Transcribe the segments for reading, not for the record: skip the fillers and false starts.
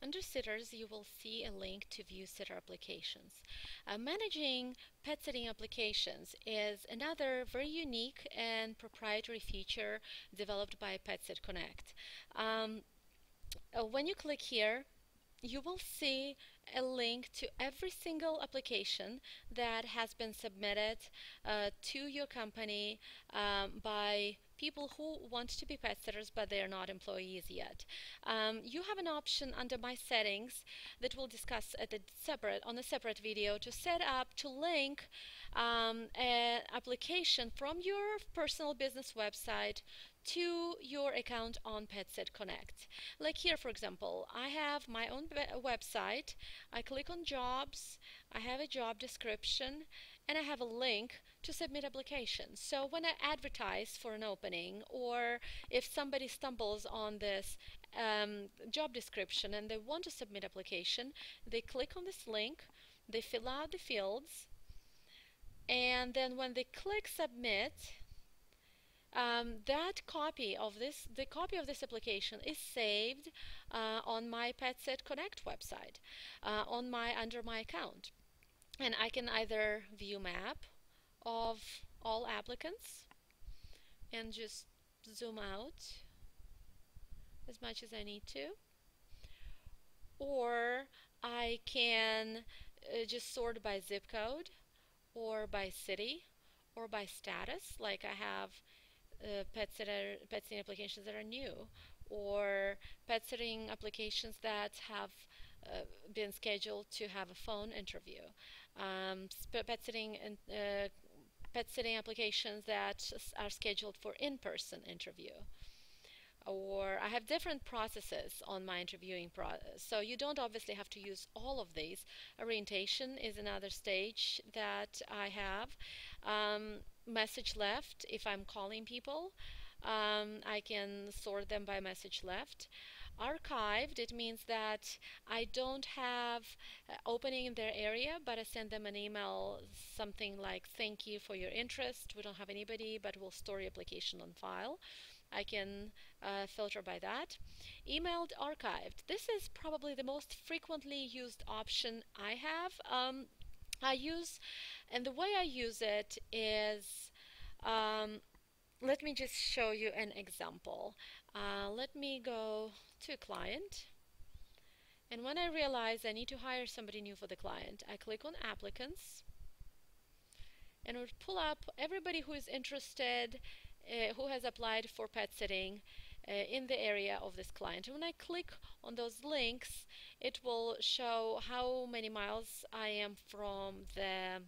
Under sitters, you will see a link to view sitter applications. Managing pet sitting applications is another very unique and proprietary feature developed by PetSit Connect. Um, when you click here, you will see a link to every single application that has been submitted to your company by people who want to be pet sitters but they are not employees yet. You have an option under my settings that we'll discuss at on a separate video to set up to link an application from your personal business website to your account on PetSit Connect. Like here, for example, I have my own website. I click on jobs, I have a job description, and I have a link to submit applications. So when I advertise for an opening, or if somebody stumbles on this job description and they want to submit application, they click on this link, they fill out the fields, and then when they click submit, the copy of this application is saved on my PetSit Connect website, under my account, and I can either view map of all applicants and just zoom out as much as I need to, or I can just sort by zip code, or by city, or by status, like I have pet sitting applications that are new, or pet sitting applications that have been scheduled to have a phone interview, pet sitting and pet sitting applications that are scheduled for in-person interview. Or I have different processes on my interviewing process. So you don't obviously have to use all of these. Orientation is another stage that I have. Message left, if I'm calling people, I can sort them by message left. Archived, it means that I don't have opening in their area, but I send them an email, something like, thank you for your interest. We don't have anybody, but we'll store your application on file. I can filter by that. Emailed archived. This is probably the most frequently used option I have. And the way I use it is, let me just show you an example. Let me go to a client. And when I realize I need to hire somebody new for the client, I click on Applicants, and it would pull up everybody who is interested, who has applied for pet sitting in the area of this client. And when I click on those links, it will show how many miles I am from the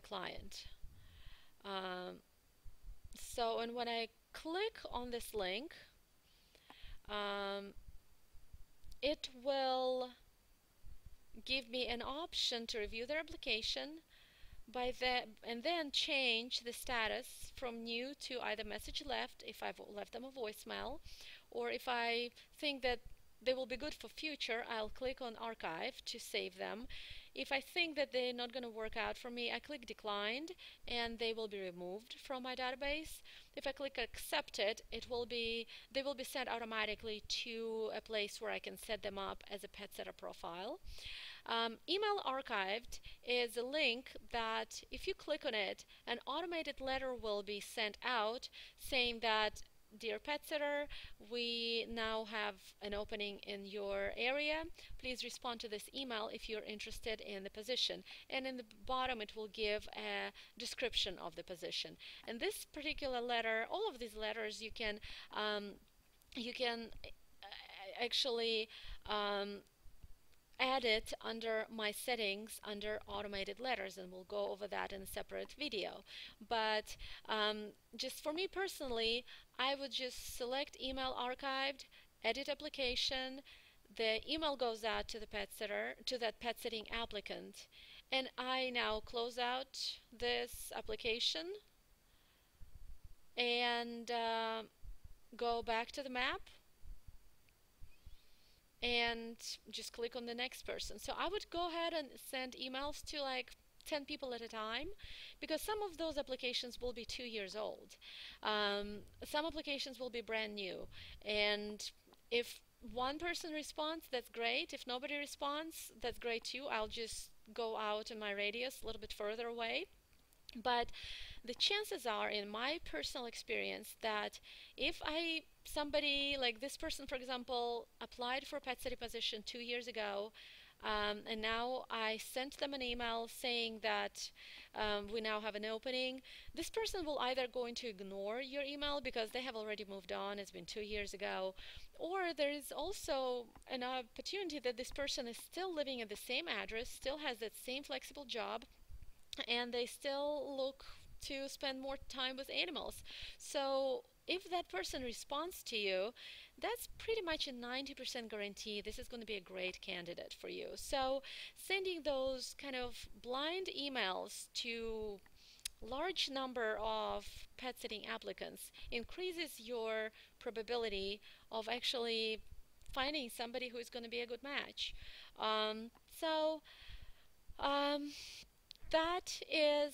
client. And when I click on this link, it will give me an option to review their application and then change the status from new to either message left if I've left them a voicemail, or if I think that they will be good for future, I'll click on archive to save them. If I think that they're not going to work out for me, I click declined and they will be removed from my database. If I click accepted, they will be sent automatically to a place where I can set them up as a pet sitter profile. Email archived is a link that if you click on it, an automated letter will be sent out saying that, dear pet sitter, we now have an opening in your area. Please respond to this email if you're interested in the position. And in the bottom it will give a description of the position. And this particular letter, all of these letters, you can actually add it under my settings under automated letters, and we'll go over that in a separate video. But just for me personally, I would just select email archived, edit application, the email goes out to the pet sitter, to that pet sitting applicant, and I now close out this application and go back to the map and just click on the next person. So I would go ahead and send emails to like 10 people at a time, because some of those applications will be 2 years old. Some applications will be brand new, and if one person responds, that's great. If nobody responds, that's great too. I'll just go out in my radius a little bit further away. But the chances are, in my personal experience, that if I somebody like this person, for example, applied for a pet city position 2 years ago, and now I sent them an email saying that we now have an opening. This person will either going to ignore your email because they have already moved on, it's been 2 years ago, or there is also an opportunity that this person is still living at the same address, still has that same flexible job, and they still look to spend more time with animals. So if that person responds to you, that's pretty much a 90% guarantee this is going to be a great candidate for you. So sending those kind of blind emails to large number of pet sitting applicants increases your probability of actually finding somebody who is going to be a good match. So um, that is,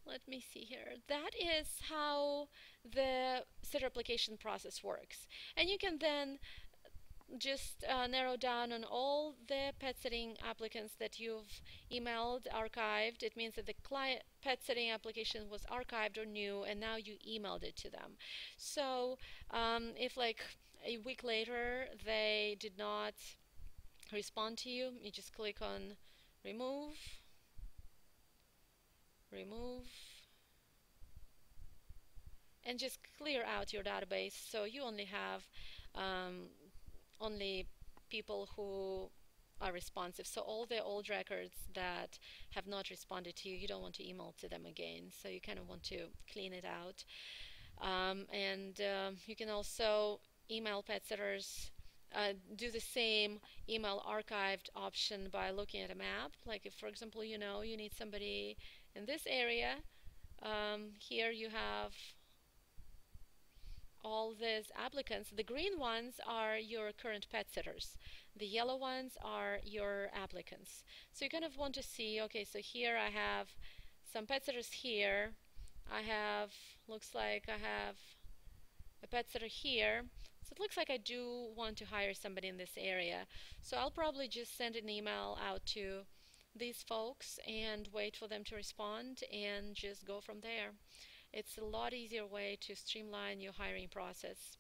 let me see here. That is how the sitter application process works. And you can then just narrow down on all the pet sitting applicants that you've emailed, archived. It means that the client pet sitting application was archived or new, and now you emailed it to them. So if like a week later they did not respond to you, you just click on remove, remove, and just clear out your database so you only have um, only people who are responsive. So all the old records that have not responded to you, you don't want to email to them again. So you kind of want to clean it out. And you can also email pet sitters. Do the same email archived option by looking at a map. Like if, for example, you know you need somebody in this area, here you have all these applicants. The green ones are your current pet sitters. The yellow ones are your applicants. So you kind of want to see, okay, so here I have some pet sitters here. I have, looks like I have a pet sitter here. So it looks like I do want to hire somebody in this area. So I'll probably just send an email out to these folks and wait for them to respond and just go from there. It's a lot easier way to streamline your hiring process.